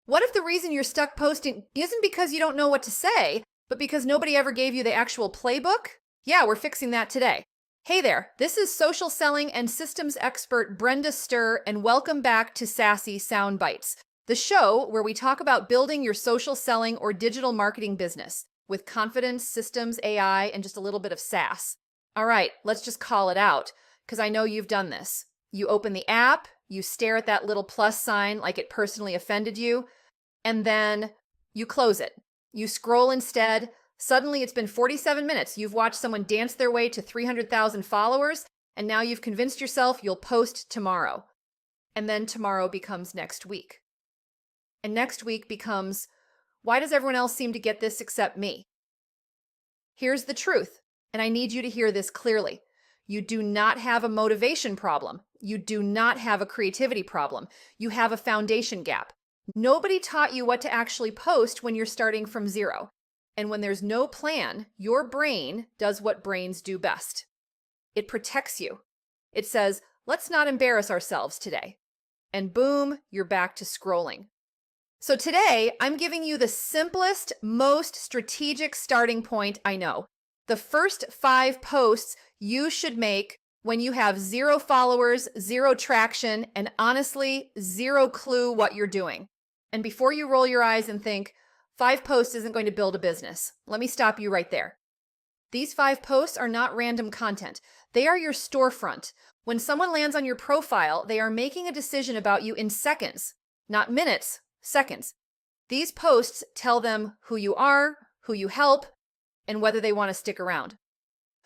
What if the reason you're stuck posting isn't because you don't know what to say, but because nobody ever gave you the actual playbook? Yeah, we're fixing that today. Hey there, this is social selling and systems expert Brenda Ster, and welcome back to Sassy Sound Bites, the show where we talk about building your social selling or digital marketing business with confidence, systems, AI, and just a little bit of sass. All right, let's just call it out, because I know you've done this. You open the app, you stare at that little plus sign like it personally offended you, and then you close it. You scroll instead. Suddenly it's been 47 minutes. You've watched someone dance their way to 300,000 followers, and now you've convinced yourself you'll post tomorrow. And then tomorrow becomes next week. And next week becomes, why does everyone else seem to get this except me? Here's the truth, and I need you to hear this clearly. You do not have a motivation problem. You do not have a creativity problem. You have a foundation gap. Nobody taught you what to actually post when you're starting from zero. And when there's no plan, your brain does what brains do best. It protects you. It says, let's not embarrass ourselves today. And boom, you're back to scrolling. So today, I'm giving you the simplest, most strategic starting point I know. The first 5 posts you should make when you have 0 followers, 0 traction, and honestly, 0 clue what you're doing. And before you roll your eyes and think, 5 posts isn't going to build a business, let me stop you right there. These 5 posts are not random content. They are your storefront. When someone lands on your profile, they are making a decision about you in seconds, not minutes, seconds. These posts tell them who you are, who you help, and whether they want to stick around.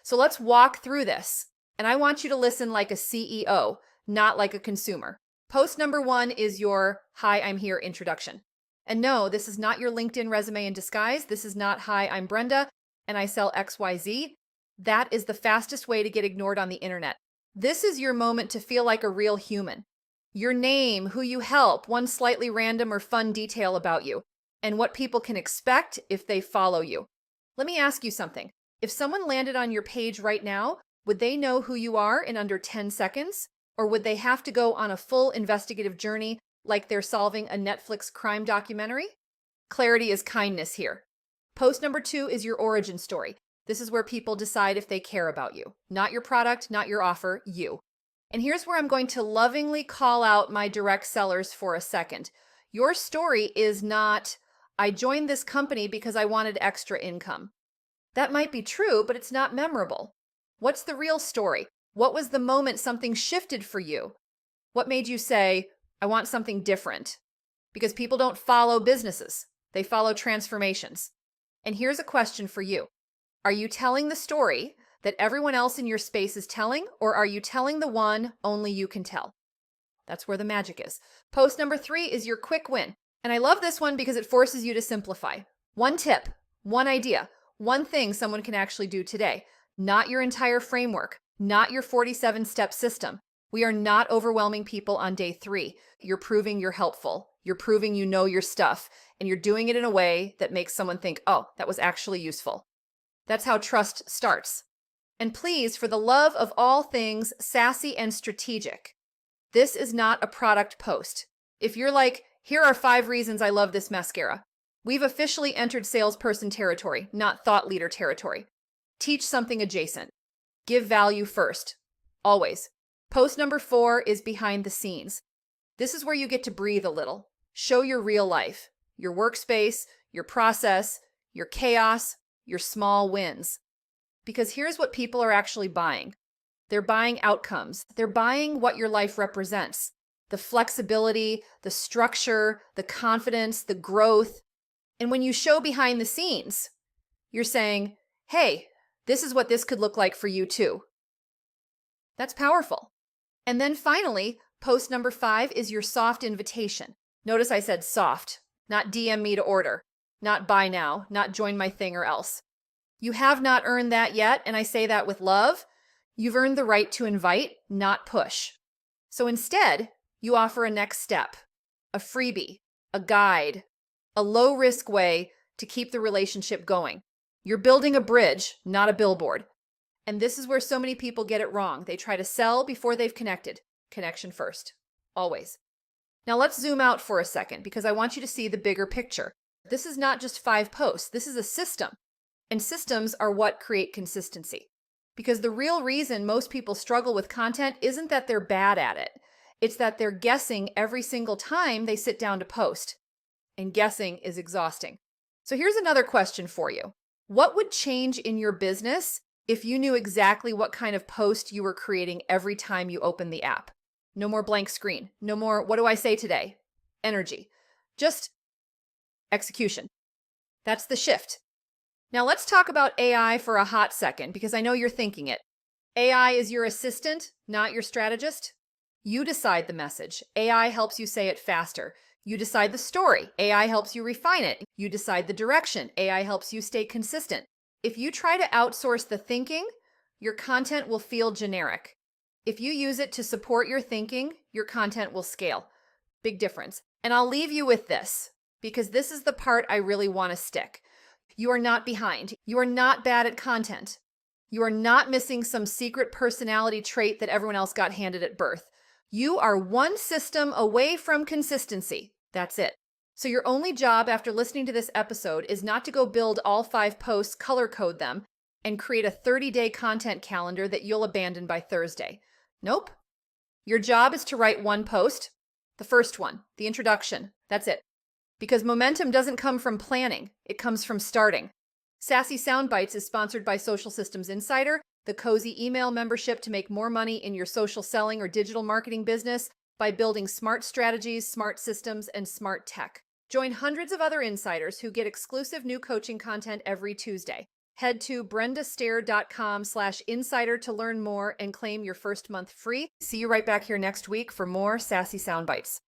So let's walk through this. And I want you to listen like a CEO, not like a consumer. Post number 1 is your "Hi, I'm here" introduction. And no, this is not your LinkedIn resume in disguise. This is not "Hi, I'm Brenda, and I sell XYZ." That is the fastest way to get ignored on the internet. This is your moment to feel like a real human. Your name, who you help, one slightly random or fun detail about you, and what people can expect if they follow you. Let me ask you something. If someone landed on your page right now, would they know who you are in under 10 seconds? Or would they have to go on a full investigative journey like they're solving a Netflix crime documentary? Clarity is kindness here. Post number 2 is your origin story. This is where people decide if they care about you. Not your product, not your offer, you. And here's where I'm going to lovingly call out my direct sellers for a second. Your story is not, I joined this company because I wanted extra income. That might be true, but it's not memorable. What's the real story? What was the moment something shifted for you? What made you say, I want something different? Because people don't follow businesses. They follow transformations. And here's a question for you. Are you telling the story that everyone else in your space is telling, or are you telling the one only you can tell? That's where the magic is. Post number 3 is your quick win. And I love this one because it forces you to simplify. One tip, one idea, one thing someone can actually do today. Not your entire framework, not your 47-step system. We are not overwhelming people on day 3. You're proving you're helpful. You're proving you know your stuff. And you're doing it in a way that makes someone think, oh, that was actually useful. That's how trust starts. And please, for the love of all things sassy and strategic, this is not a product post. If you're like, here are 5 reasons I love this mascara, we've officially entered salesperson territory, not thought leader territory. Teach something adjacent. Give value first. Always. Post number 4 is behind the scenes. This is where you get to breathe a little. Show your real life, your workspace, your process, your chaos, your small wins. Because here's what people are actually buying. They're buying outcomes. They're buying what your life represents. The flexibility, the structure, the confidence, the growth. And when you show behind the scenes, you're saying, hey, this is what this could look like for you too. That's powerful. And then finally, post number 5 is your soft invitation. Notice I said soft, not DM me to order, not buy now, not join my thing or else. You have not earned that yet, and I say that with love. You've earned the right to invite, not push. So instead, you offer a next step, a freebie, a guide, a low-risk way to keep the relationship going. You're building a bridge, not a billboard. And this is where so many people get it wrong. They try to sell before they've connected. Connection first, always. Now let's zoom out for a second because I want you to see the bigger picture. This is not just 5 posts. This is a system. And systems are what create consistency. Because the real reason most people struggle with content isn't that they're bad at it. It's that they're guessing every single time they sit down to post. And guessing is exhausting. So here's another question for you. What would change in your business if you knew exactly what kind of post you were creating every time you open the app? No more blank screen. No more, what do I say today? Energy. Just execution. That's the shift. Now let's talk about AI for a hot second because I know you're thinking it. AI is your assistant, not your strategist. You decide the message. AI helps you say it faster. You decide the story. AI helps you refine it. You decide the direction. AI helps you stay consistent. If you try to outsource the thinking, your content will feel generic. If you use it to support your thinking, your content will scale. Big difference. And I'll leave you with this because this is the part I really want to stick. You are not behind. You are not bad at content. You are not missing some secret personality trait that everyone else got handed at birth. You are one system away from consistency. That's it. So your only job after listening to this episode is not to go build all 5 posts, color code them, and create a 30-day content calendar that you'll abandon by Thursday. Nope. Your job is to write 1 post, the first one, the introduction. That's it. Because momentum doesn't come from planning, it comes from starting. Sassy Soundbites is sponsored by Social Systems Insider, the cozy email membership to make more money in your social selling or digital marketing business by building smart strategies, smart systems, and smart tech. Join hundreds of other insiders who get exclusive new coaching content every Tuesday. Head to brendaster.com/insider to learn more and claim your first month free. See you right back here next week for more Sassy Soundbites.